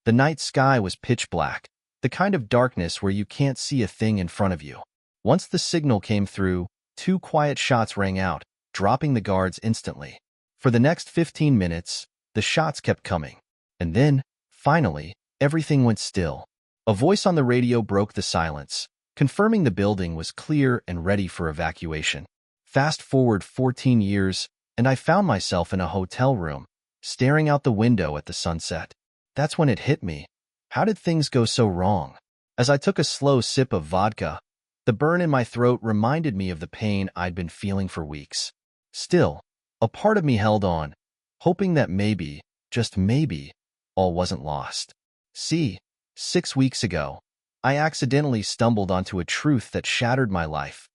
The night sky was pitch black, the kind of darkness where you can't see a thing in front of you. Once the signal came through, 2 quiet shots rang out, dropping the guards instantly. For the next 15 minutes, the shots kept coming. And then, finally, everything went still. A voice on the radio broke the silence, confirming the building was clear and ready for evacuation. Fast forward 14 years, and I found myself in a hotel room, staring out the window at the sunset. That's when it hit me. How did things go so wrong? As I took a slow sip of vodka, the burn in my throat reminded me of the pain I'd been feeling for weeks. Still, a part of me held on, hoping that maybe, just maybe, all wasn't lost. See, 6 weeks ago, I accidentally stumbled onto a truth that shattered my life.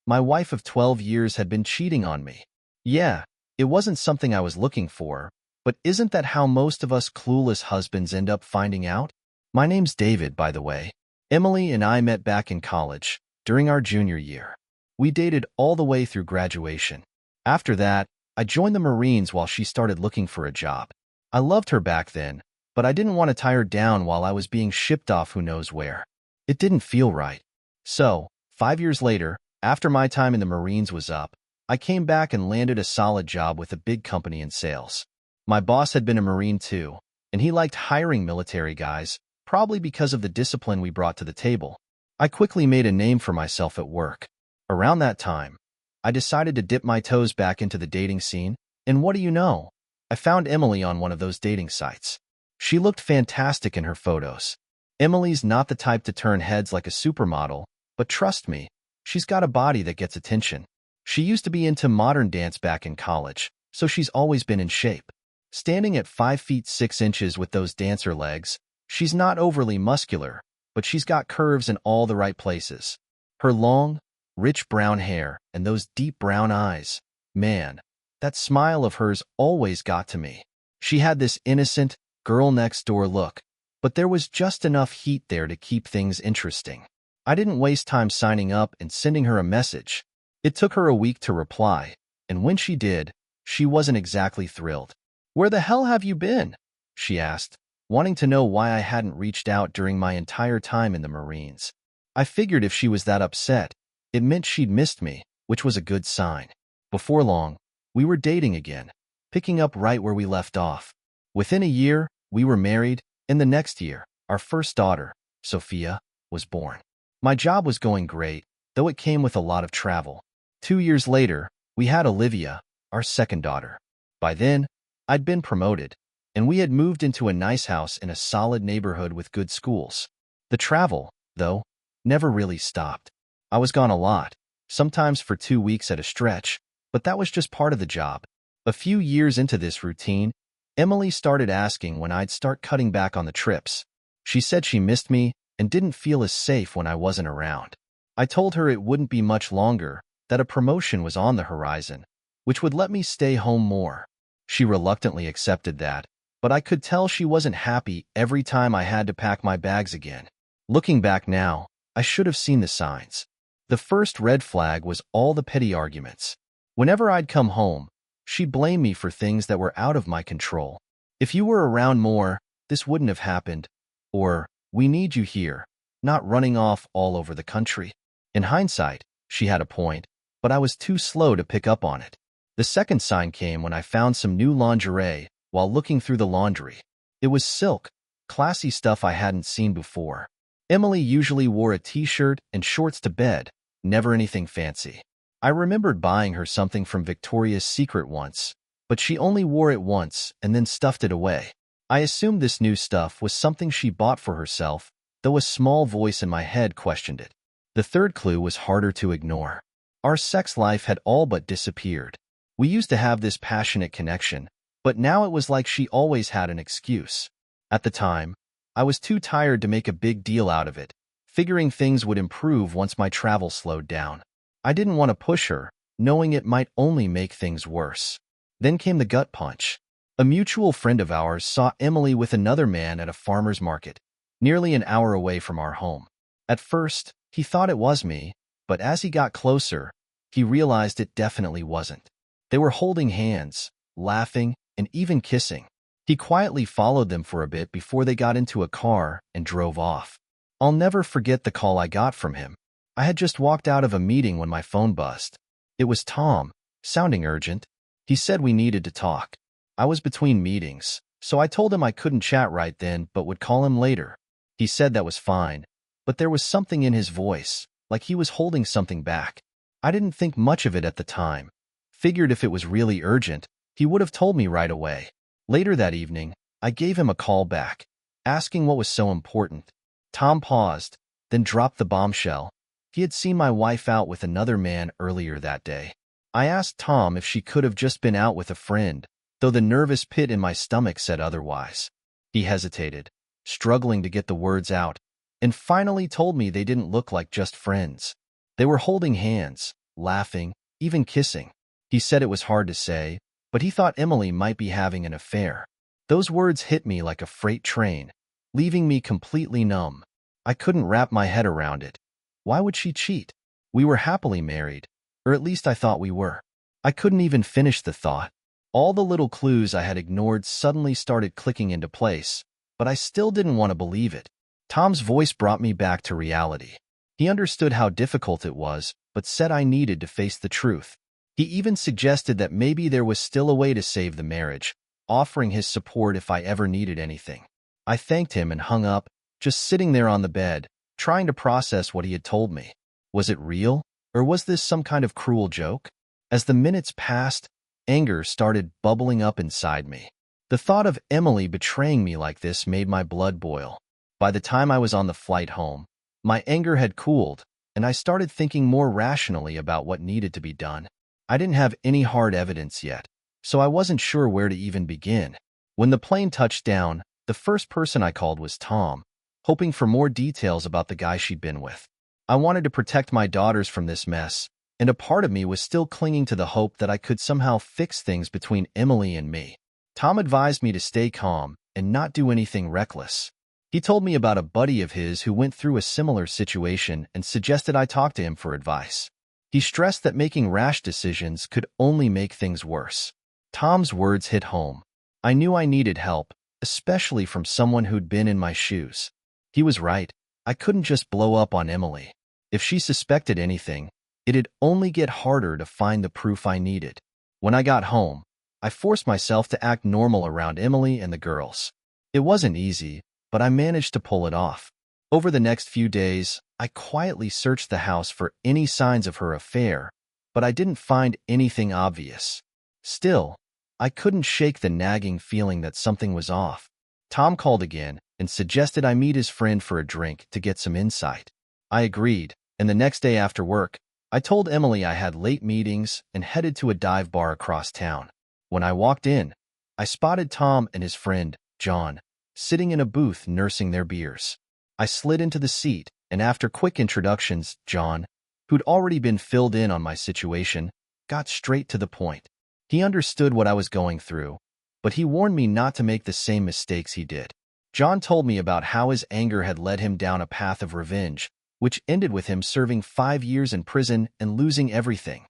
My wife of 12 years had been cheating on me. Yeah, it wasn't something I was looking for, but isn't that how most of us clueless husbands end up finding out? My name's David, by the way. Emily and I met back in college, during our junior year. We dated all the way through graduation. After that, I joined the Marines while she started looking for a job. I loved her back then, but I didn't want to tie her down while I was being shipped off who knows where. It didn't feel right. So, 5 years later, after my time in the Marines was up, I came back and landed a solid job with a big company in sales. My boss had been a Marine too, and he liked hiring military guys, probably because of the discipline we brought to the table. I quickly made a name for myself at work. Around that time, I decided to dip my toes back into the dating scene, and what do you know? I found Emily on one of those dating sites. She looked fantastic in her photos. Emily's not the type to turn heads like a supermodel, but trust me, she's got a body that gets attention. She used to be into modern dance back in college, so she's always been in shape. Standing at 5 feet 6 inches with those dancer legs, she's not overly muscular, but she's got curves in all the right places. Her long, rich brown hair and those deep brown eyes, man, that smile of hers always got to me. She had this innocent, girl-next-door look, but there was just enough heat there to keep things interesting. I didn't waste time signing up and sending her a message. It took her a week to reply, and when she did, she wasn't exactly thrilled. "Where the hell have you been?" she asked, wanting to know why I hadn't reached out during my entire time in the Marines. I figured if she was that upset, it meant she'd missed me, which was a good sign. Before long, we were dating again, picking up right where we left off. Within a year, we were married, and the next year, our first daughter, Sophia, was born. My job was going great, though it came with a lot of travel. 2 years later, we had Olivia, our second daughter. By then, I'd been promoted, and we had moved into a nice house in a solid neighborhood with good schools. The travel, though, never really stopped. I was gone a lot, sometimes for 2 weeks at a stretch, but that was just part of the job. A few years into this routine, Emily started asking when I'd start cutting back on the trips. She said she missed me and didn't feel as safe when I wasn't around. I told her it wouldn't be much longer, that a promotion was on the horizon, which would let me stay home more. She reluctantly accepted that, but I could tell she wasn't happy every time I had to pack my bags again. Looking back now, I should have seen the signs. The first red flag was all the petty arguments. Whenever I'd come home, she'd blame me for things that were out of my control. "If you were around more, this wouldn't have happened," or "We need you here," not running off all over the country. In hindsight, she had a point, but I was too slow to pick up on it. The second sign came when I found some new lingerie while looking through the laundry. It was silk, classy stuff I hadn't seen before. Emily usually wore a t-shirt and shorts to bed, never anything fancy. I remembered buying her something from Victoria's Secret once, but she only wore it once and then stuffed it away. I assumed this new stuff was something she bought for herself, though a small voice in my head questioned it. The third clue was harder to ignore. Our sex life had all but disappeared. We used to have this passionate connection, but now it was like she always had an excuse. At the time, I was too tired to make a big deal out of it, figuring things would improve once my travel slowed down. I didn't want to push her, knowing it might only make things worse. Then came the gut punch. A mutual friend of ours saw Emily with another man at a farmer's market, nearly an hour away from our home. At first, he thought it was me, but as he got closer, he realized it definitely wasn't. They were holding hands, laughing, and even kissing. He quietly followed them for a bit before they got into a car and drove off. I'll never forget the call I got from him. I had just walked out of a meeting when my phone buzzed. It was Tom, sounding urgent. He said we needed to talk. I was between meetings, so I told him I couldn't chat right then but would call him later. He said that was fine, but there was something in his voice, like he was holding something back. I didn't think much of it at the time. Figured if it was really urgent, he would have told me right away. Later that evening, I gave him a call back, asking what was so important. Tom paused, then dropped the bombshell. He had seen my wife out with another man earlier that day. I asked Tom if she could have just been out with a friend, though the nervous pit in my stomach said otherwise. He hesitated, struggling to get the words out, and finally told me they didn't look like just friends. They were holding hands, laughing, even kissing. He said it was hard to say, but he thought Emily might be having an affair. Those words hit me like a freight train, leaving me completely numb. I couldn't wrap my head around it. Why would she cheat? We were happily married, or at least I thought we were. I couldn't even finish the thought. All the little clues I had ignored suddenly started clicking into place, but I still didn't want to believe it. Tom's voice brought me back to reality. He understood how difficult it was, but said I needed to face the truth. He even suggested that maybe there was still a way to save the marriage, offering his support if I ever needed anything. I thanked him and hung up, just sitting there on the bed, trying to process what he had told me. Was it real, or was this some kind of cruel joke? As the minutes passed, anger started bubbling up inside me. The thought of Emily betraying me like this made my blood boil. By the time I was on the flight home, my anger had cooled, and I started thinking more rationally about what needed to be done. I didn't have any hard evidence yet, so I wasn't sure where to even begin. When the plane touched down, the first person I called was Tom, hoping for more details about the guy she'd been with. I wanted to protect my daughters from this mess, and a part of me was still clinging to the hope that I could somehow fix things between Emily and me. Tom advised me to stay calm and not do anything reckless. He told me about a buddy of his who went through a similar situation and suggested I talk to him for advice. He stressed that making rash decisions could only make things worse. Tom's words hit home. I knew I needed help, especially from someone who'd been in my shoes. He was right. I couldn't just blow up on Emily. If she suspected anything, it'd only get harder to find the proof I needed. When I got home, I forced myself to act normal around Emily and the girls. It wasn't easy, but I managed to pull it off. Over the next few days, I quietly searched the house for any signs of her affair, but I didn't find anything obvious. Still, I couldn't shake the nagging feeling that something was off. Tom called again and suggested I meet his friend for a drink to get some insight. I agreed, and the next day after work, I told Emily I had late meetings and headed to a dive bar across town. When I walked in, I spotted Tom and his friend, John, sitting in a booth nursing their beers. I slid into the seat, and after quick introductions, John, who'd already been filled in on my situation, got straight to the point. He understood what I was going through, but he warned me not to make the same mistakes he did. John told me about how his anger had led him down a path of revenge, which ended with him serving 5 years in prison and losing everything: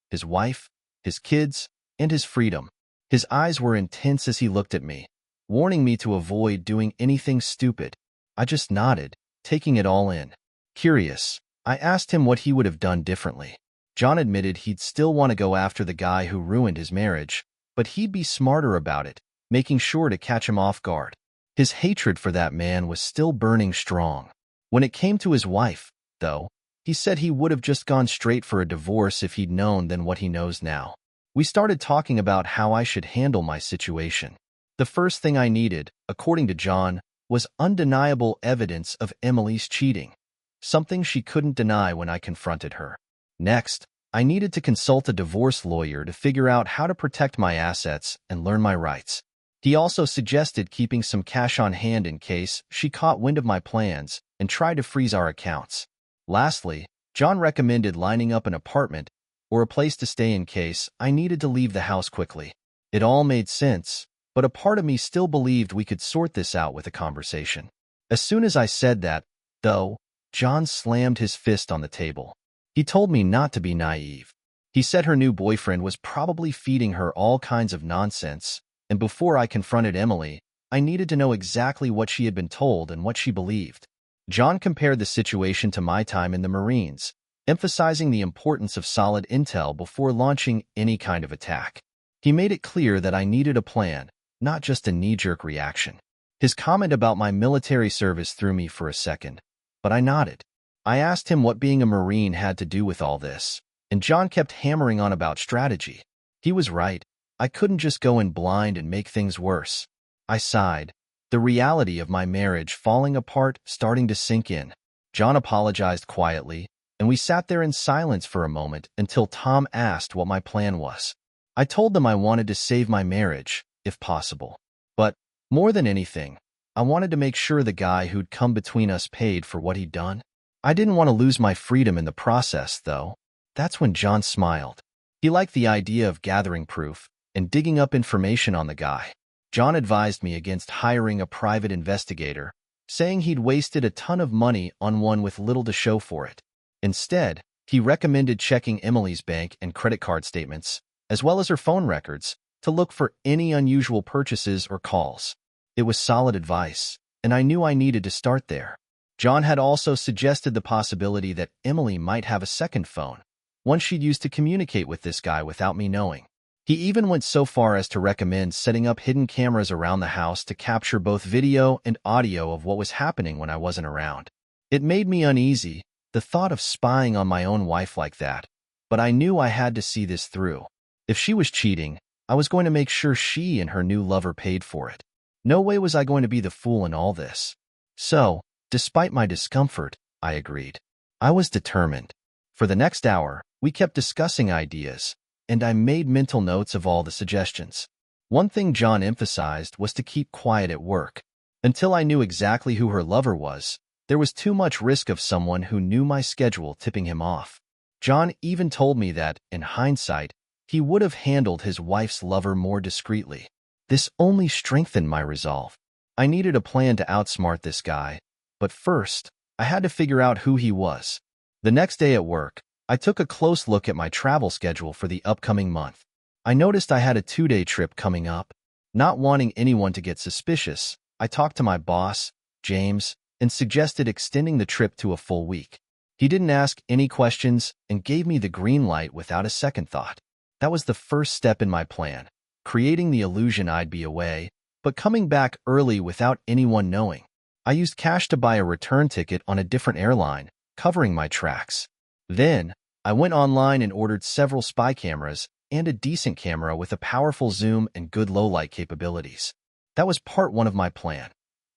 his wife, his kids, and his freedom. His eyes were intense as he looked at me, warning me to avoid doing anything stupid. I just nodded, taking it all in. Curious, I asked him what he would have done differently. John admitted he'd still want to go after the guy who ruined his marriage, but he'd be smarter about it, making sure to catch him off guard. His hatred for that man was still burning strong. When it came to his wife, though, he said he would have just gone straight for a divorce if he'd known then what he knows now. We started talking about how I should handle my situation. The first thing I needed, according to John, was undeniable evidence of Emily's cheating, something she couldn't deny when I confronted her. Next, I needed to consult a divorce lawyer to figure out how to protect my assets and learn my rights. He also suggested keeping some cash on hand in case she caught wind of my plans and tried to freeze our accounts. Lastly, John recommended lining up an apartment or a place to stay in case I needed to leave the house quickly. It all made sense, but a part of me still believed we could sort this out with a conversation. As soon as I said that, though, John slammed his fist on the table. He told me not to be naive. He said her new boyfriend was probably feeding her all kinds of nonsense, and before I confronted Emily, I needed to know exactly what she had been told and what she believed. John compared the situation to my time in the Marines, emphasizing the importance of solid intel before launching any kind of attack. He made it clear that I needed a plan, not just a knee-jerk reaction. His comment about my military service threw me for a second, but I nodded. I asked him what being a Marine had to do with all this, and John kept hammering on about strategy. He was right. I couldn't just go in blind and make things worse. I sighed, the reality of my marriage falling apart starting to sink in. John apologized quietly, and we sat there in silence for a moment until Tom asked what my plan was. I told them I wanted to save my marriage, if possible. But, more than anything, I wanted to make sure the guy who'd come between us paid for what he'd done. I didn't want to lose my freedom in the process, though. That's when John smiled. He liked the idea of gathering proof and digging up information on the guy. John advised me against hiring a private investigator, saying he'd wasted a ton of money on one with little to show for it. Instead, he recommended checking Emily's bank and credit card statements, as well as her phone records, to look for any unusual purchases or calls. It was solid advice, and I knew I needed to start there. John had also suggested the possibility that Emily might have a second phone, one she'd use to communicate with this guy without me knowing. He even went so far as to recommend setting up hidden cameras around the house to capture both video and audio of what was happening when I wasn't around. It made me uneasy, the thought of spying on my own wife like that, but I knew I had to see this through. If she was cheating, I was going to make sure she and her new lover paid for it. No way was I going to be the fool in all this. So, despite my discomfort, I agreed. I was determined. For the next hour, we kept discussing ideas, and I made mental notes of all the suggestions. One thing John emphasized was to keep quiet at work. Until I knew exactly who her lover was, there was too much risk of someone who knew my schedule tipping him off. John even told me that, in hindsight, he would have handled his wife's lover more discreetly. This only strengthened my resolve. I needed a plan to outsmart this guy, but first, I had to figure out who he was. The next day at work, I took a close look at my travel schedule for the upcoming month. I noticed I had a 2-day trip coming up. Not wanting anyone to get suspicious, I talked to my boss, James, and suggested extending the trip to a full week. He didn't ask any questions and gave me the green light without a second thought. That was the first step in my plan, creating the illusion I'd be away, but coming back early without anyone knowing. I used cash to buy a return ticket on a different airline, covering my tracks. Then, I went online and ordered several spy cameras and a decent camera with a powerful zoom and good low-light capabilities. That was part one of my plan.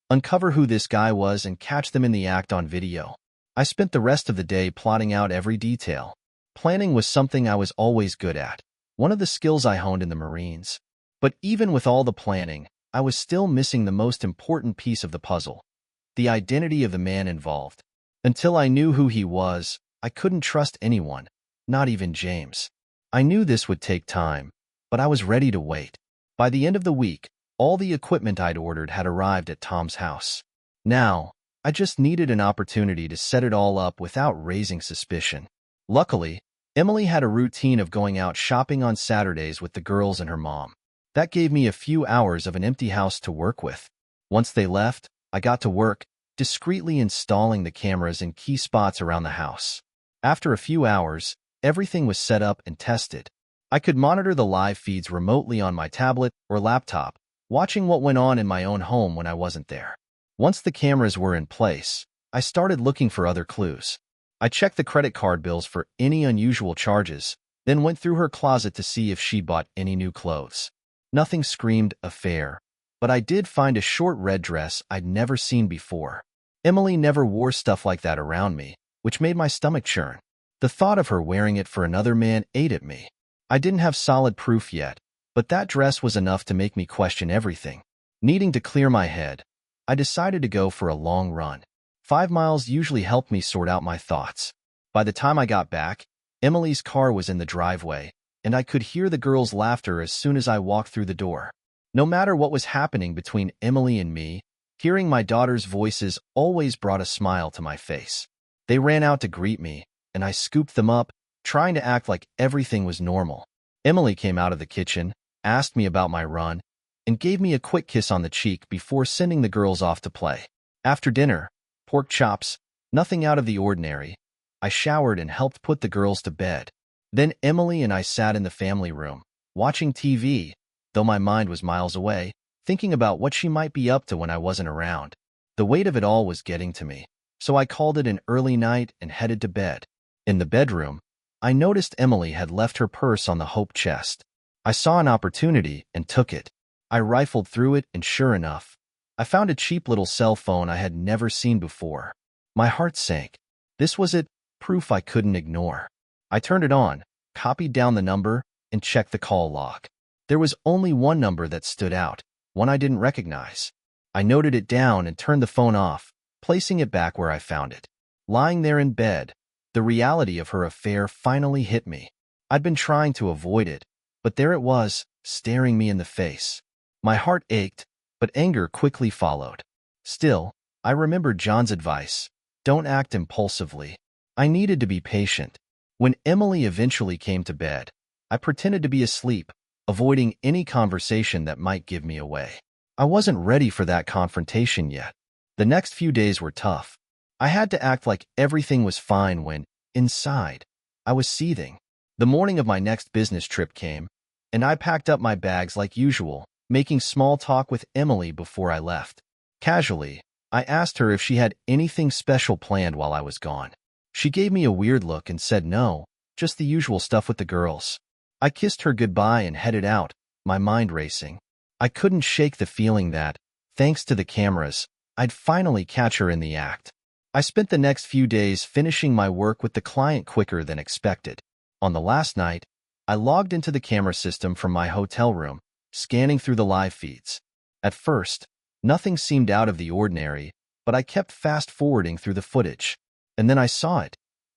Uncover who this guy was and catch them in the act on video. I spent the rest of the day plotting out every detail. Planning was something I was always good at, one of the skills I honed in the Marines. But even with all the planning, I was still missing the most important piece of the puzzle, the identity of the man involved. Until I knew who he was, I couldn't trust anyone, not even James. I knew this would take time, but I was ready to wait. By the end of the week, all the equipment I'd ordered had arrived at Tom's house. Now, I just needed an opportunity to set it all up without raising suspicion. Luckily, Emily had a routine of going out shopping on Saturdays with the girls and her mom. That gave me a few hours of an empty house to work with. Once they left, I got to work, discreetly installing the cameras in key spots around the house. After a few hours, everything was set up and tested. I could monitor the live feeds remotely on my tablet or laptop, watching what went on in my own home when I wasn't there. Once the cameras were in place, I started looking for other clues. I checked the credit card bills for any unusual charges, then went through her closet to see if she bought any new clothes. Nothing screamed affair, but I did find a short red dress I'd never seen before. Emily never wore stuff like that around me, which made my stomach churn. The thought of her wearing it for another man ate at me. I didn't have solid proof yet, but that dress was enough to make me question everything. Needing to clear my head, I decided to go for a long run. 5 miles usually helped me sort out my thoughts. By the time I got back, Emily's car was in the driveway, and I could hear the girls' laughter as soon as I walked through the door. No matter what was happening between Emily and me, hearing my daughter's voices always brought a smile to my face. They ran out to greet me, and I scooped them up, trying to act like everything was normal. Emily came out of the kitchen, asked me about my run, and gave me a quick kiss on the cheek before sending the girls off to play. After dinner, pork chops, nothing out of the ordinary. I showered and helped put the girls to bed. Then Emily and I sat in the family room, watching TV, though my mind was miles away, thinking about what she might be up to when I wasn't around. The weight of it all was getting to me, so I called it an early night and headed to bed. In the bedroom, I noticed Emily had left her purse on the hope chest. I saw an opportunity and took it. I rifled through it, and sure enough, I found a cheap little cell phone I had never seen before. My heart sank. This was it, proof I couldn't ignore. I turned it on, copied down the number, and checked the call log. There was only one number that stood out, one I didn't recognize. I noted it down and turned the phone off, placing it back where I found it. Lying there in bed, the reality of her affair finally hit me. I'd been trying to avoid it, but there it was, staring me in the face. My heart ached, but anger quickly followed. Still, I remembered John's advice: don't act impulsively. I needed to be patient. When Emily eventually came to bed, I pretended to be asleep, avoiding any conversation that might give me away. I wasn't ready for that confrontation yet. The next few days were tough. I had to act like everything was fine when, inside, I was seething. The morning of my next business trip came, and I packed up my bags like usual, making small talk with Emily before I left. Casually, I asked her if she had anything special planned while I was gone. She gave me a weird look and said no, just the usual stuff with the girls. I kissed her goodbye and headed out, my mind racing. I couldn't shake the feeling that, thanks to the cameras, I'd finally catch her in the act. I spent the next few days finishing my work with the client quicker than expected. On the last night, I logged into the camera system from my hotel room, scanning through the live feeds. At first, nothing seemed out of the ordinary, but I kept fast-forwarding through the footage. And then I saw it.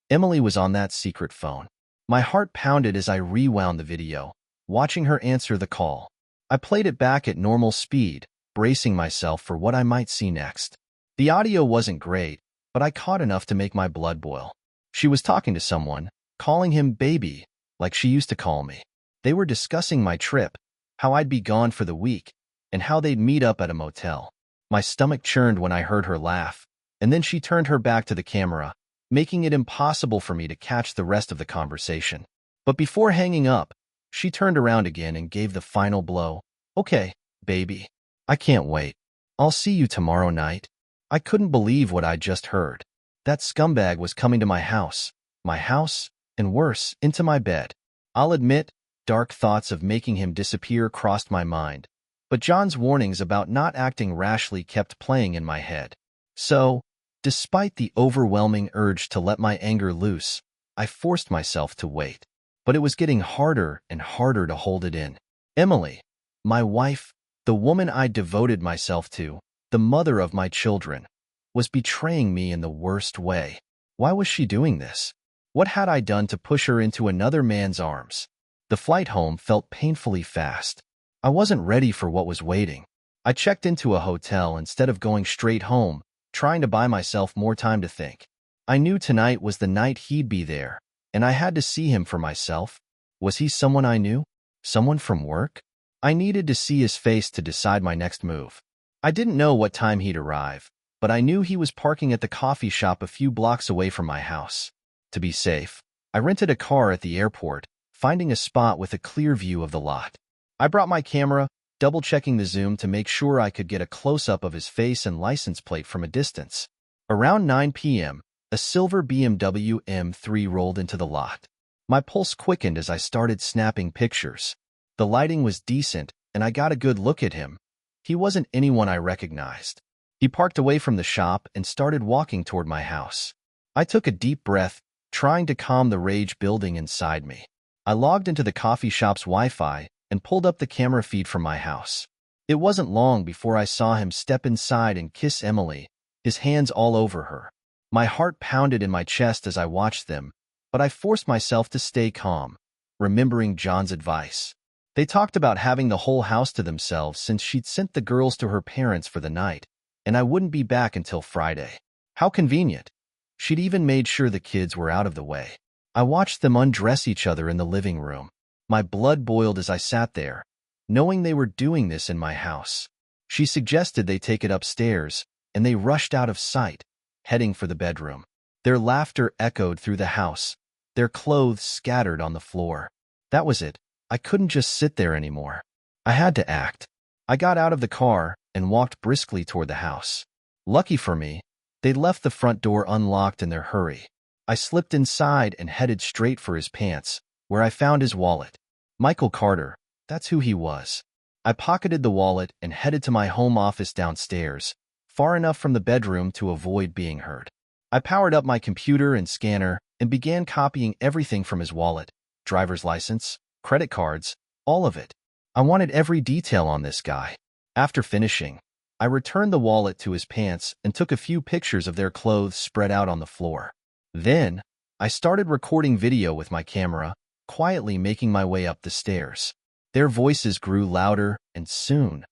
Emily was on that secret phone. My heart pounded as I rewound the video, watching her answer the call. I played it back at normal speed, bracing myself for what I might see next. The audio wasn't great, but I caught enough to make my blood boil. She was talking to someone, calling him baby, like she used to call me. They were discussing my trip, how I'd be gone for the week, and how they'd meet up at a motel. My stomach churned when I heard her laugh, and then she turned her back to the camera, making it impossible for me to catch the rest of the conversation. But before hanging up, she turned around again and gave the final blow. Okay, baby. I can't wait. I'll see you tomorrow night. I couldn't believe what I'd just heard. That scumbag was coming to my house, and worse, into my bed. I'll admit, dark thoughts of making him disappear crossed my mind, but John's warnings about not acting rashly kept playing in my head. So, despite the overwhelming urge to let my anger loose, I forced myself to wait. But it was getting harder and harder to hold it in. Emily, my wife, the woman I devoted myself to, the mother of my children, was betraying me in the worst way. Why was she doing this? What had I done to push her into another man's arms? The flight home felt painfully fast. I wasn't ready for what was waiting. I checked into a hotel instead of going straight home, trying to buy myself more time to think. I knew tonight was the night he'd be there, and I had to see him for myself. Was he someone I knew? Someone from work? I needed to see his face to decide my next move. I didn't know what time he'd arrive, but I knew he was parking at the coffee shop a few blocks away from my house. To be safe, I rented a car at the airport, finding a spot with a clear view of the lot. I brought my camera, double-checking the zoom to make sure I could get a close-up of his face and license plate from a distance. Around 9 p.m., a silver BMW M3 rolled into the lot. My pulse quickened as I started snapping pictures. The lighting was decent, and I got a good look at him. He wasn't anyone I recognized. He parked away from the shop and started walking toward my house. I took a deep breath, trying to calm the rage building inside me. I logged into the coffee shop's Wi-Fi and pulled up the camera feed from my house. It wasn't long before I saw him step inside and kiss Emily, his hands all over her. My heart pounded in my chest as I watched them, but I forced myself to stay calm, remembering John's advice. They talked about having the whole house to themselves since she'd sent the girls to her parents for the night, and I wouldn't be back until Friday. How convenient. She'd even made sure the kids were out of the way. I watched them undress each other in the living room. My blood boiled as I sat there, knowing they were doing this in my house. She suggested they take it upstairs, and they rushed out of sight, heading for the bedroom. Their laughter echoed through the house, their clothes scattered on the floor. That was it. I couldn't just sit there anymore. I had to act. I got out of the car and walked briskly toward the house. Lucky for me, they'd left the front door unlocked in their hurry. I slipped inside and headed straight for his pants, where I found his wallet. Michael Carter, that's who he was. I pocketed the wallet and headed to my home office downstairs, far enough from the bedroom to avoid being heard. I powered up my computer and scanner and began copying everything from his wallet, driver's license, credit cards, all of it. I wanted every detail on this guy. After finishing, I returned the wallet to his pants and took a few pictures of their clothes spread out on the floor. Then, I started recording video with my camera, quietly making my way up the stairs. Their voices grew louder, and soon,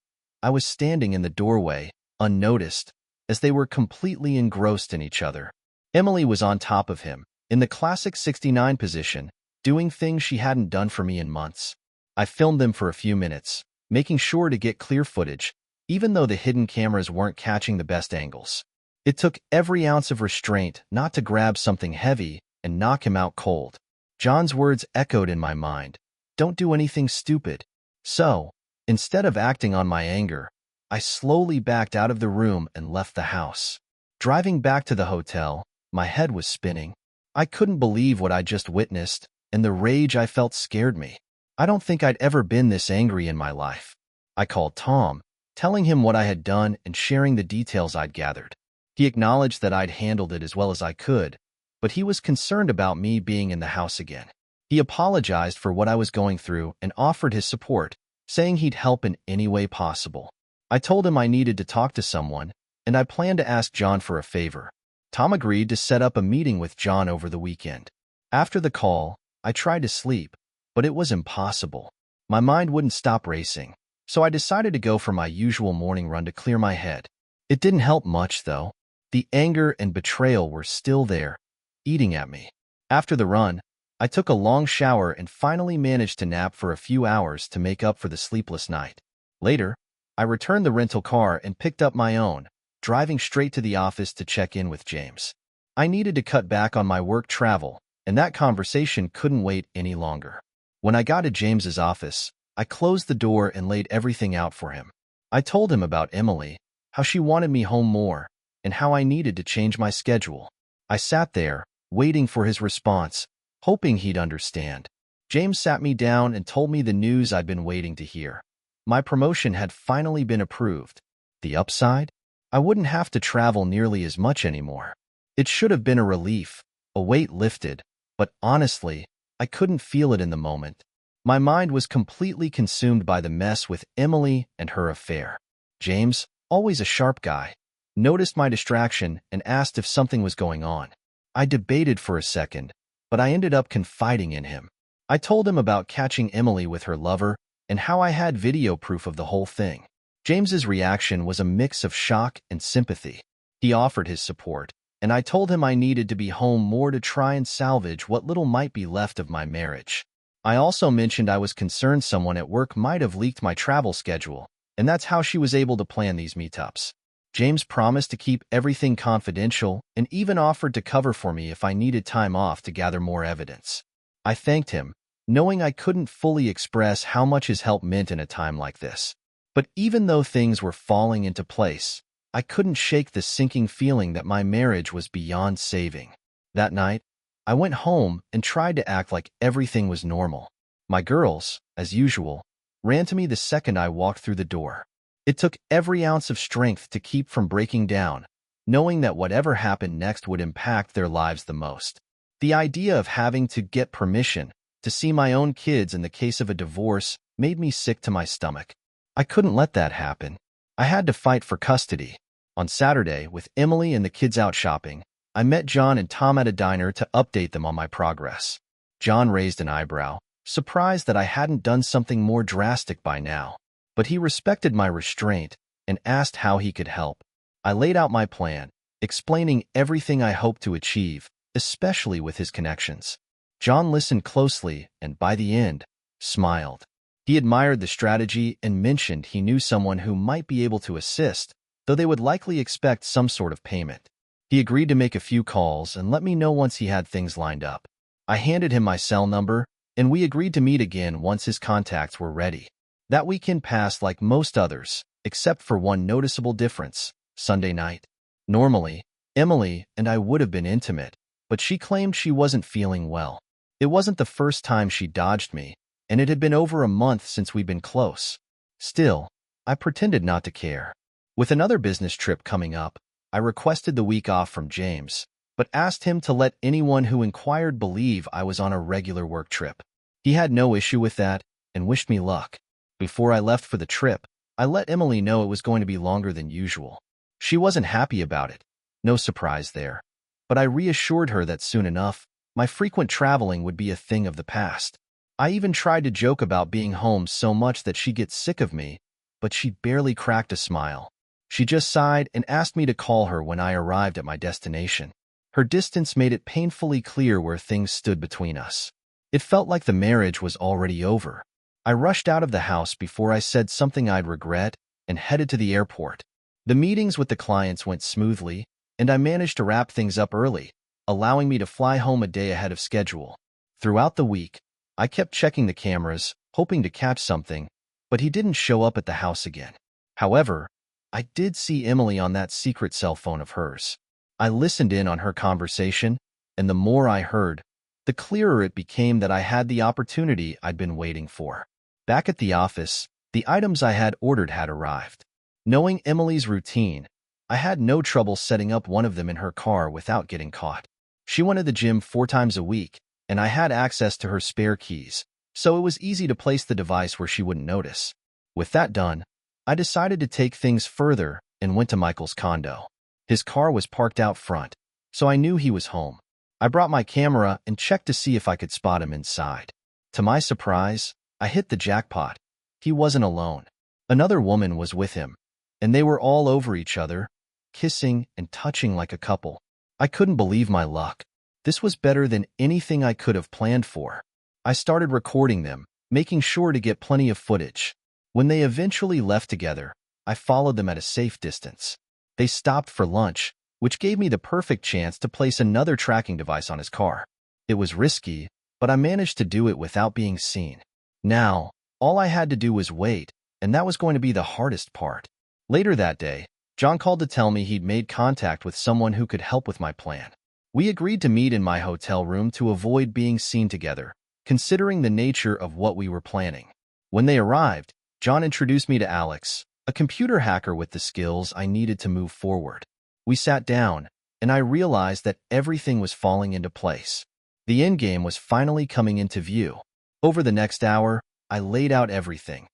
I was standing in the doorway, unnoticed, as they were completely engrossed in each other. Emily was on top of him, in the classic 69 position, doing things she hadn't done for me in months. I filmed them for a few minutes, making sure to get clear footage, even though the hidden cameras weren't catching the best angles. It took every ounce of restraint not to grab something heavy and knock him out cold. John's words echoed in my mind, "Don't do anything stupid." So, instead of acting on my anger, I slowly backed out of the room and left the house. Driving back to the hotel, my head was spinning. I couldn't believe what I'd just witnessed, and the rage I felt scared me. I don't think I'd ever been this angry in my life. I called Tom, telling him what I had done and sharing the details I'd gathered. He acknowledged that I'd handled it as well as I could, but he was concerned about me being in the house again. He apologized for what I was going through and offered his support, saying he'd help in any way possible. I told him I needed to talk to someone, and I planned to ask John for a favor. Tom agreed to set up a meeting with John over the weekend. After the call, I tried to sleep, but it was impossible. My mind wouldn't stop racing, so I decided to go for my usual morning run to clear my head. It didn't help much, though. The anger and betrayal were still there, eating at me. After the run, I took a long shower and finally managed to nap for a few hours to make up for the sleepless night. Later, I returned the rental car and picked up my own, driving straight to the office to check in with James. I needed to cut back on my work travel, and that conversation couldn't wait any longer. When I got to James's office, I closed the door and laid everything out for him. I told him about Emily, how she wanted me home more, and how I needed to change my schedule. I sat there, waiting for his response, hoping he'd understand. James sat me down and told me the news I'd been waiting to hear. My promotion had finally been approved. The upside? I wouldn't have to travel nearly as much anymore. It should have been a relief, a weight lifted, but honestly, I couldn't feel it in the moment. My mind was completely consumed by the mess with Emily and her affair. James, always a sharp guy, noticed my distraction and asked if something was going on. I debated for a second, but I ended up confiding in him. I told him about catching Emily with her lover and how I had video proof of the whole thing. James's reaction was a mix of shock and sympathy. He offered his support, and I told him I needed to be home more to try and salvage what little might be left of my marriage. I also mentioned I was concerned someone at work might have leaked my travel schedule, and that's how she was able to plan these meetups. James promised to keep everything confidential and even offered to cover for me if I needed time off to gather more evidence. I thanked him, knowing I couldn't fully express how much his help meant in a time like this. But even though things were falling into place, I couldn't shake the sinking feeling that my marriage was beyond saving. That night, I went home and tried to act like everything was normal. My girls, as usual, ran to me the second I walked through the door. It took every ounce of strength to keep from breaking down, knowing that whatever happened next would impact their lives the most. The idea of having to get permission to see my own kids in the case of a divorce made me sick to my stomach. I couldn't let that happen. I had to fight for custody. On Saturday, with Emily and the kids out shopping, I met John and Tom at a diner to update them on my progress. John raised an eyebrow, surprised that I hadn't done something more drastic by now. But he respected my restraint and asked how he could help. I laid out my plan, explaining everything I hoped to achieve, especially with his connections. John listened closely and, by the end, smiled. He admired the strategy and mentioned he knew someone who might be able to assist, though they would likely expect some sort of payment. He agreed to make a few calls and let me know once he had things lined up. I handed him my cell number, and we agreed to meet again once his contacts were ready. That weekend passed like most others, except for one noticeable difference: Sunday night. Normally, Emily and I would have been intimate, but she claimed she wasn't feeling well. It wasn't the first time she dodged me, and it had been over a month since we'd been close. Still, I pretended not to care. With another business trip coming up, I requested the week off from James, but asked him to let anyone who inquired believe I was on a regular work trip. He had no issue with that and wished me luck. Before I left for the trip, I let Emily know it was going to be longer than usual. She wasn't happy about it. No surprise there. But I reassured her that soon enough, my frequent traveling would be a thing of the past. I even tried to joke about being home so much that she'd get sick of me, but she barely cracked a smile. She just sighed and asked me to call her when I arrived at my destination. Her distance made it painfully clear where things stood between us. It felt like the marriage was already over. I rushed out of the house before I said something I'd regret and headed to the airport. The meetings with the clients went smoothly, and I managed to wrap things up early, allowing me to fly home a day ahead of schedule. Throughout the week, I kept checking the cameras, hoping to catch something, but he didn't show up at the house again. However, I did see Emily on that secret cell phone of hers. I listened in on her conversation, and the more I heard, the clearer it became that I had the opportunity I'd been waiting for. Back at the office, the items I had ordered had arrived. Knowing Emily's routine, I had no trouble setting up one of them in her car without getting caught. She went to the gym 4 times a week, and I had access to her spare keys, so it was easy to place the device where she wouldn't notice. With that done, I decided to take things further and went to Michael's condo. His car was parked out front, so I knew he was home. I brought my camera and checked to see if I could spot him inside. To my surprise, I hit the jackpot. He wasn't alone. Another woman was with him, and they were all over each other, kissing and touching like a couple. I couldn't believe my luck. This was better than anything I could have planned for. I started recording them, making sure to get plenty of footage. When they eventually left together, I followed them at a safe distance. They stopped for lunch, which gave me the perfect chance to place another tracking device on his car. It was risky, but I managed to do it without being seen. Now, all I had to do was wait, and that was going to be the hardest part. Later that day, John called to tell me he'd made contact with someone who could help with my plan. We agreed to meet in my hotel room to avoid being seen together, considering the nature of what we were planning. When they arrived, John introduced me to Alex, a computer hacker with the skills I needed to move forward. We sat down, and I realized that everything was falling into place. The endgame was finally coming into view. Over the next hour, I laid out everything.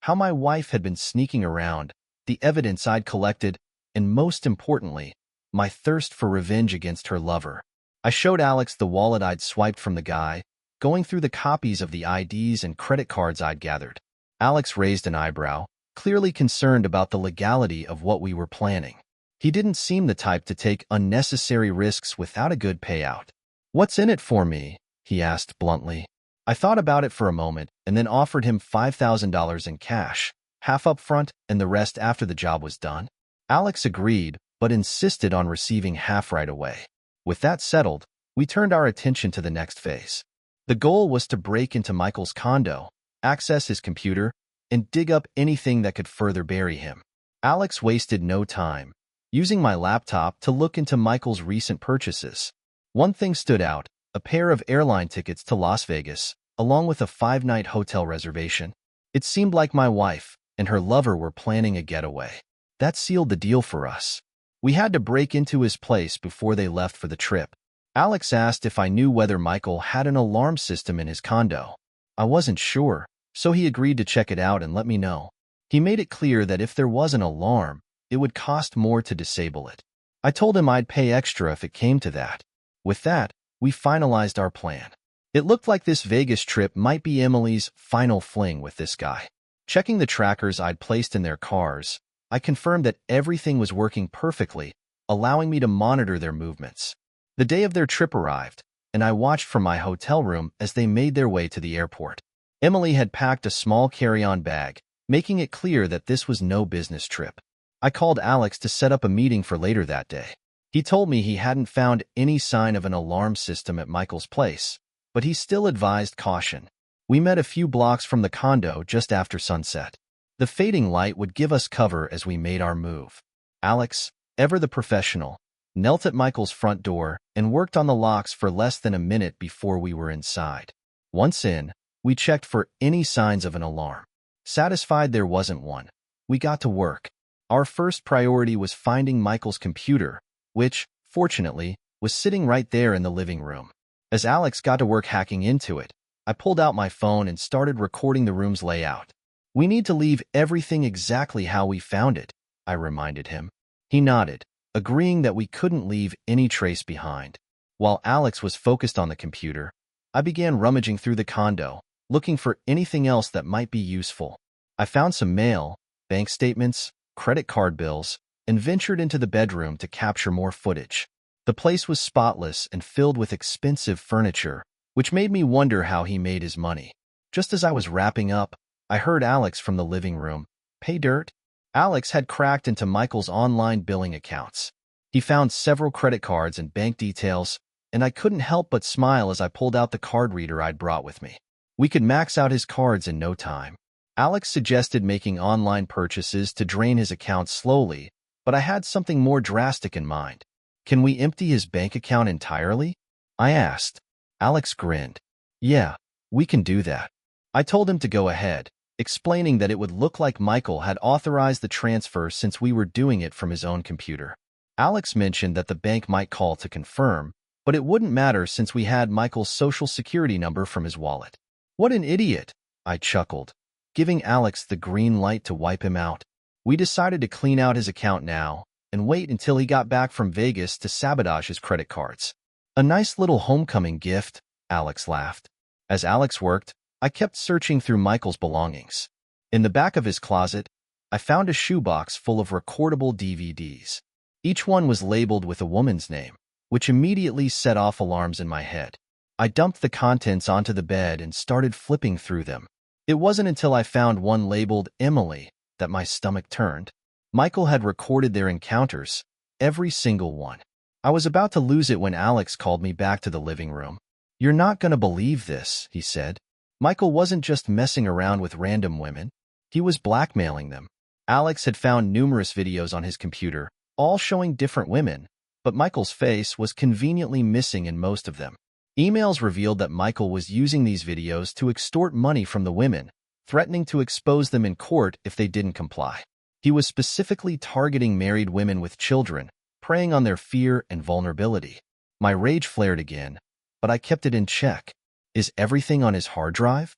How my wife had been sneaking around, the evidence I'd collected, and most importantly, my thirst for revenge against her lover. I showed Alex the wallet I'd swiped from the guy, going through the copies of the IDs and credit cards I'd gathered. Alex raised an eyebrow, clearly concerned about the legality of what we were planning. He didn't seem the type to take unnecessary risks without a good payout. "What's in it for me?" he asked bluntly. I thought about it for a moment and then offered him $5,000 in cash, half up front and the rest after the job was done. Alex agreed, but insisted on receiving half right away. With that settled, we turned our attention to the next phase. The goal was to break into Michael's condo, access his computer, and dig up anything that could further bury him. Alex wasted no time, using my laptop to look into Michael's recent purchases. One thing stood out: a pair of airline tickets to Las Vegas, along with a 5-night hotel reservation. It seemed like my wife and her lover were planning a getaway. That sealed the deal for us. We had to break into his place before they left for the trip. Alex asked if I knew whether Michael had an alarm system in his condo. I wasn't sure, so he agreed to check it out and let me know. He made it clear that if there was an alarm, it would cost more to disable it. I told him I'd pay extra if it came to that. With that, we finalized our plan. It looked like this Vegas trip might be Emily's final fling with this guy. Checking the trackers I'd placed in their cars, I confirmed that everything was working perfectly, allowing me to monitor their movements. The day of their trip arrived, and I watched from my hotel room as they made their way to the airport. Emily had packed a small carry-on bag, making it clear that this was no business trip. I called Alex to set up a meeting for later that day. He told me he hadn't found any sign of an alarm system at Michael's place, but he still advised caution. We met a few blocks from the condo just after sunset. The fading light would give us cover as we made our move. Alex, ever the professional, knelt at Michael's front door and worked on the locks for less than a minute before we were inside. Once in, we checked for any signs of an alarm. Satisfied there wasn't one, we got to work. Our first priority was finding Michael's computer, which, fortunately, was sitting right there in the living room. As Alex got to work hacking into it, I pulled out my phone and started recording the room's layout. "We need to leave everything exactly how we found it," I reminded him. He nodded, agreeing that we couldn't leave any trace behind. While Alex was focused on the computer, I began rummaging through the condo, looking for anything else that might be useful. I found some mail, bank statements, credit card bills, and ventured into the bedroom to capture more footage. The place was spotless and filled with expensive furniture, which made me wonder how he made his money. Just as I was wrapping up, I heard Alex from the living room. "Pay dirt?" Alex had cracked into Michael's online billing accounts. He found several credit cards and bank details, and I couldn't help but smile as I pulled out the card reader I'd brought with me. We could max out his cards in no time. Alex suggested making online purchases to drain his account slowly, but I had something more drastic in mind. "Can we empty his bank account entirely?" I asked. Alex grinned. "Yeah, we can do that." I told him to go ahead, explaining that it would look like Michael had authorized the transfer since we were doing it from his own computer. Alex mentioned that the bank might call to confirm, but it wouldn't matter since we had Michael's social security number from his wallet. "What an idiot," I chuckled, giving Alex the green light to wipe him out. We decided to clean out his account now and wait until he got back from Vegas to sabotage his credit cards. "A nice little homecoming gift," Alex laughed. As Alex worked, I kept searching through Michael's belongings. In the back of his closet, I found a shoebox full of recordable DVDs. Each one was labeled with a woman's name, which immediately set off alarms in my head. I dumped the contents onto the bed and started flipping through them. It wasn't until I found one labeled Emily that my stomach turned. Michael had recorded their encounters, every single one. I was about to lose it when Alex called me back to the living room. "You're not going to believe this," he said. Michael wasn't just messing around with random women. He was blackmailing them. Alex had found numerous videos on his computer, all showing different women, but Michael's face was conveniently missing in most of them. Emails revealed that Michael was using these videos to extort money from the women, threatening to expose them in court if they didn't comply. He was specifically targeting married women with children, preying on their fear and vulnerability. My rage flared again, but I kept it in check. "Is everything on his hard drive?"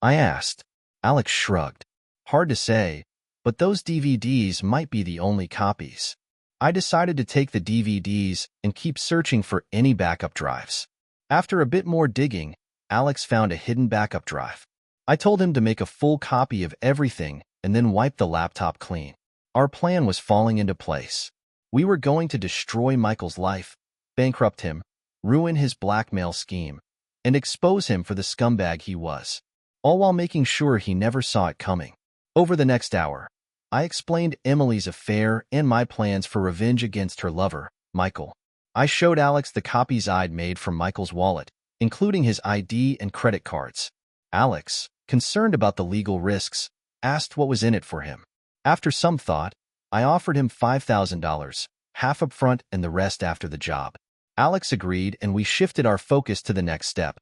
I asked. Alex shrugged. "Hard to say, but those DVDs might be the only copies." I decided to take the DVDs and keep searching for any backup drives. After a bit more digging, Alex found a hidden backup drive. I told him to make a full copy of everything and then wipe the laptop clean. Our plan was falling into place. We were going to destroy Michael's life, bankrupt him, ruin his blackmail scheme, and expose him for the scumbag he was, all while making sure he never saw it coming. Over the next hour, I explained Emily's affair and my plans for revenge against her lover, Michael. I showed Alex the copies I'd made from Michael's wallet, including his ID and credit cards. Alex, concerned about the legal risks, asked what was in it for him. After some thought, I offered him $5,000, half up front and the rest after the job. Alex agreed, and we shifted our focus to the next step,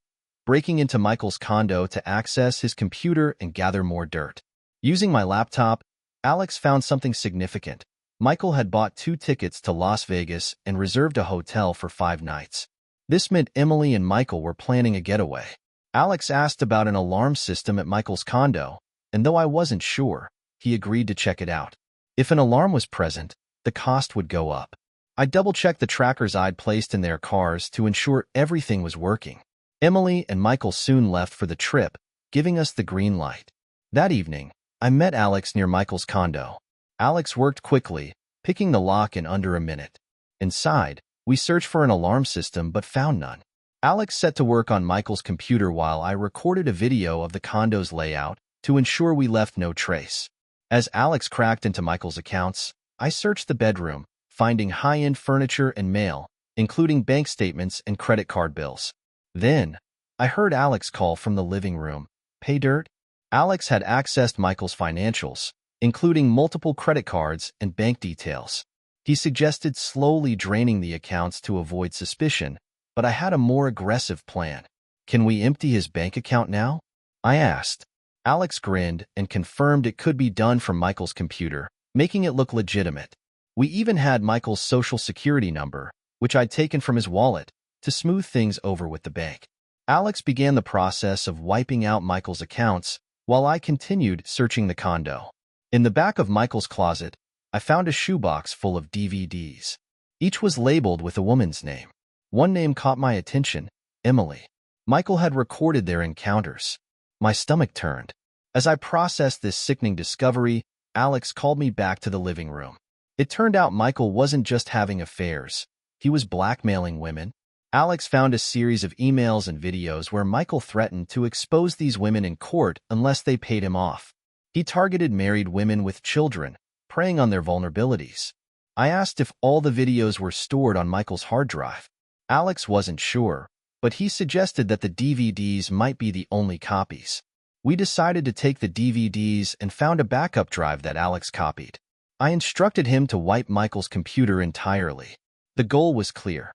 breaking into Michael's condo to access his computer and gather more dirt. Using my laptop, Alex found something significant. Michael had bought 2 tickets to Las Vegas and reserved a hotel for 5 nights. This meant Emily and Michael were planning a getaway. Alex asked about an alarm system at Michael's condo, and though I wasn't sure, he agreed to check it out. If an alarm was present, the cost would go up. I double-checked the trackers I'd placed in their cars to ensure everything was working. Emily and Michael soon left for the trip, giving us the green light. That evening, I met Alex near Michael's condo. Alex worked quickly, picking the lock in under a minute. Inside, we searched for an alarm system but found none. Alex set to work on Michael's computer while I recorded a video of the condo's layout to ensure we left no trace. As Alex cracked into Michael's accounts, I searched the bedroom, finding high-end furniture and mail, including bank statements and credit card bills. Then, I heard Alex call from the living room. Pay dirt? Alex had accessed Michael's financials, including multiple credit cards and bank details. He suggested slowly draining the accounts to avoid suspicion, but I had a more aggressive plan. Can we empty his bank account now? I asked. Alex grinned and confirmed it could be done from Michael's computer, making it look legitimate. We even had Michael's social security number, which I'd taken from his wallet, to smooth things over with the bank. Alex began the process of wiping out Michael's accounts while I continued searching the condo. In the back of Michael's closet, I found a shoebox full of DVDs. Each was labeled with a woman's name. One name caught my attention, Emily. Michael had recorded their encounters. My stomach turned. As I processed this sickening discovery, Alex called me back to the living room. It turned out Michael wasn't just having affairs. He was blackmailing women. Alex found a series of emails and videos where Michael threatened to expose these women in court unless they paid him off. He targeted married women with children, preying on their vulnerabilities. I asked if all the videos were stored on Michael's hard drive. Alex wasn't sure, but he suggested that the DVDs might be the only copies. We decided to take the DVDs and found a backup drive that Alex copied. I instructed him to wipe Michael's computer entirely. The goal was clear.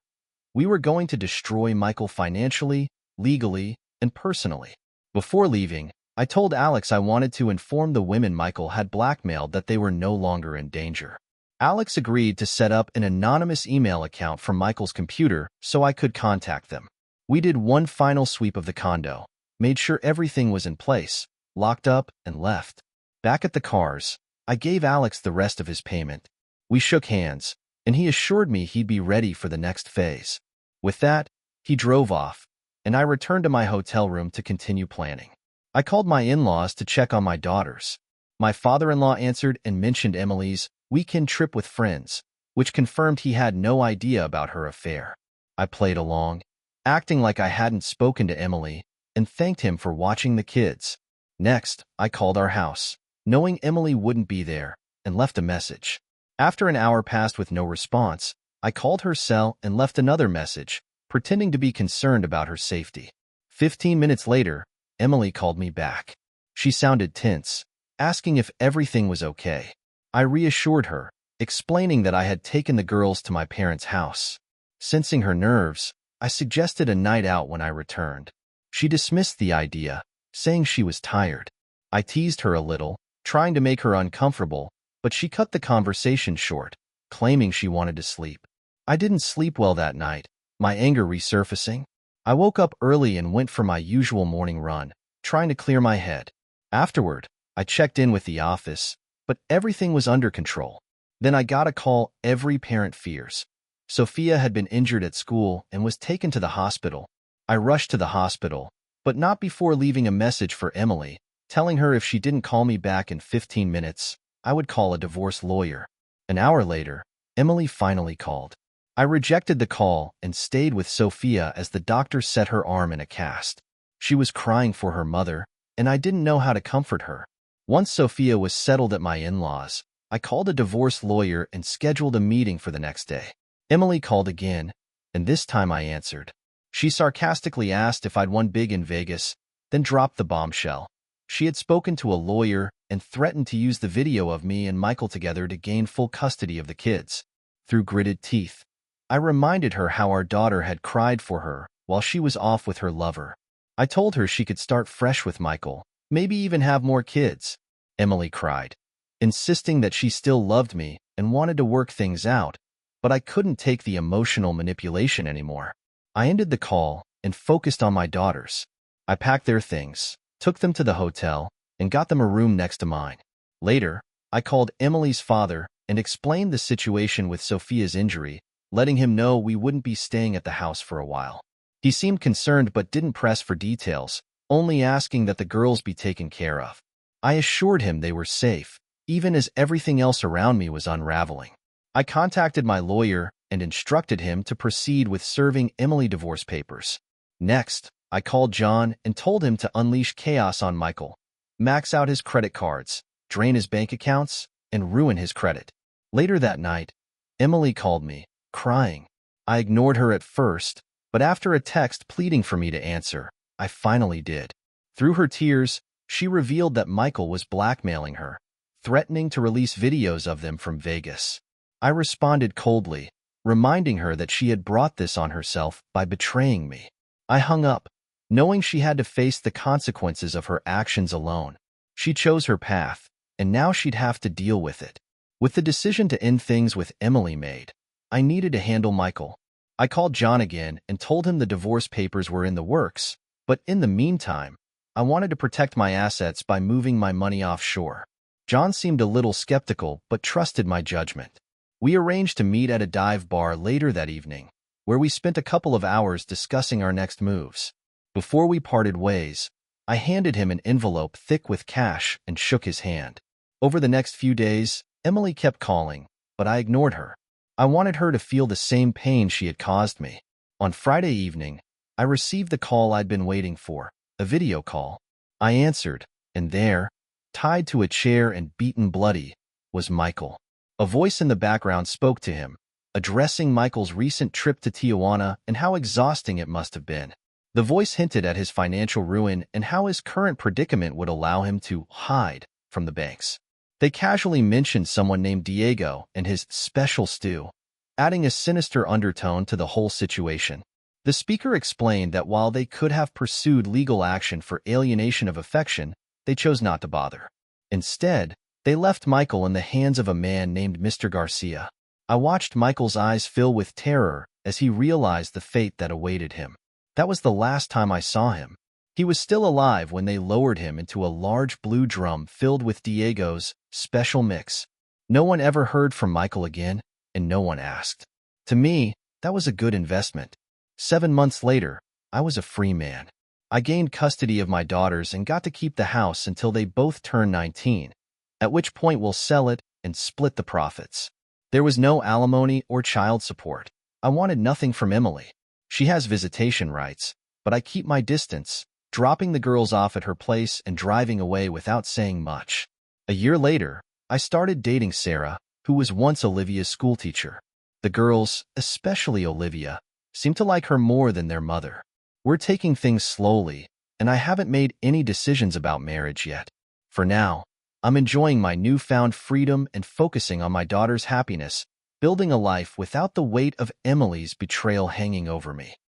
We were going to destroy Michael financially, legally, and personally. Before leaving, I told Alex I wanted to inform the women Michael had blackmailed that they were no longer in danger. Alex agreed to set up an anonymous email account from Michael's computer so I could contact them. We did one final sweep of the condo, made sure everything was in place, locked up, and left. Back at the cars, I gave Alex the rest of his payment. We shook hands, and he assured me he'd be ready for the next phase. With that, he drove off, and I returned to my hotel room to continue planning. I called my in-laws to check on my daughters. My father-in-law answered and mentioned Emily's weekend trip with friends, which confirmed he had no idea about her affair. I played along, acting like I hadn't spoken to Emily, and thanked him for watching the kids. Next, I called our house, knowing Emily wouldn't be there, and left a message. After an hour passed with no response, I called her cell and left another message, pretending to be concerned about her safety. 15 minutes later, Emily called me back. She sounded tense, asking if everything was okay. I reassured her, explaining that I had taken the girls to my parents' house. Sensing her nerves, I suggested a night out when I returned. She dismissed the idea, saying she was tired. I teased her a little, trying to make her uncomfortable, but she cut the conversation short, claiming she wanted to sleep. I didn't sleep well that night, my anger resurfacing. I woke up early and went for my usual morning run, trying to clear my head. Afterward, I checked in with the office, but everything was under control. Then I got a call every parent fears. Sophia had been injured at school and was taken to the hospital. I rushed to the hospital, but not before leaving a message for Emily, telling her if she didn't call me back in 15 minutes, I would call a divorce lawyer. An hour later, Emily finally called. I rejected the call and stayed with Sophia as the doctor set her arm in a cast. She was crying for her mother, and I didn't know how to comfort her. Once Sophia was settled at my in-laws, I called a divorce lawyer and scheduled a meeting for the next day. Emily called again, and this time I answered. She sarcastically asked if I'd won big in Vegas, then dropped the bombshell. She had spoken to a lawyer and threatened to use the video of me and Michael together to gain full custody of the kids. Through gritted teeth, I reminded her how our daughter had cried for her while she was off with her lover. I told her she could start fresh with Michael, maybe even have more kids. Emily cried, insisting that she still loved me and wanted to work things out, but I couldn't take the emotional manipulation anymore. I ended the call and focused on my daughters. I packed their things, took them to the hotel, and got them a room next to mine. Later, I called Emily's father and explained the situation with Sophia's injury, letting him know we wouldn't be staying at the house for a while. He seemed concerned but didn't press for details, only asking that the girls be taken care of. I assured him they were safe, even as everything else around me was unraveling. I contacted my lawyer and instructed him to proceed with serving Emily divorce papers. Next, I called John and told him to unleash chaos on Michael, max out his credit cards, drain his bank accounts, and ruin his credit. Later that night, Emily called me, crying. I ignored her at first, but after a text pleading for me to answer, I finally did. Through her tears, she revealed that Michael was blackmailing her, threatening to release videos of them from Vegas. I responded coldly, reminding her that she had brought this on herself by betraying me. I hung up, knowing she had to face the consequences of her actions alone. She chose her path, and now she'd have to deal with it. With the decision to end things with Emily made, I needed to handle Michael. I called John again and told him the divorce papers were in the works, but in the meantime, I wanted to protect my assets by moving my money offshore. John seemed a little skeptical but trusted my judgment. We arranged to meet at a dive bar later that evening, where we spent a couple of hours discussing our next moves. Before we parted ways, I handed him an envelope thick with cash and shook his hand. Over the next few days, Emily kept calling, but I ignored her. I wanted her to feel the same pain she had caused me. On Friday evening, I received the call I'd been waiting for, a video call. I answered, and there, tied to a chair and beaten bloody, was Michael. A voice in the background spoke to him, addressing Michael's recent trip to Tijuana and how exhausting it must have been. The voice hinted at his financial ruin and how his current predicament would allow him to hide from the banks. They casually mentioned someone named Diego and his special stew, adding a sinister undertone to the whole situation. The speaker explained that while they could have pursued legal action for alienation of affection, they chose not to bother. Instead, they left Michael in the hands of a man named Mr. Garcia. I watched Michael's eyes fill with terror as he realized the fate that awaited him. That was the last time I saw him. He was still alive when they lowered him into a large blue drum filled with Diego's special mix. No one ever heard from Michael again, and no one asked. To me, that was a good investment. 7 months later, I was a free man. I gained custody of my daughters and got to keep the house until they both turned 19, at which point we'll sell it and split the profits. There was no alimony or child support. I wanted nothing from Emily. She has visitation rights, but I keep my distance, dropping the girls off at her place and driving away without saying much. A year later, I started dating Sarah, who was once Olivia's schoolteacher. The girls, especially Olivia, seem to like her more than their mother. We're taking things slowly, and I haven't made any decisions about marriage yet. For now, I'm enjoying my newfound freedom and focusing on my daughter's happiness, building a life without the weight of Emily's betrayal hanging over me.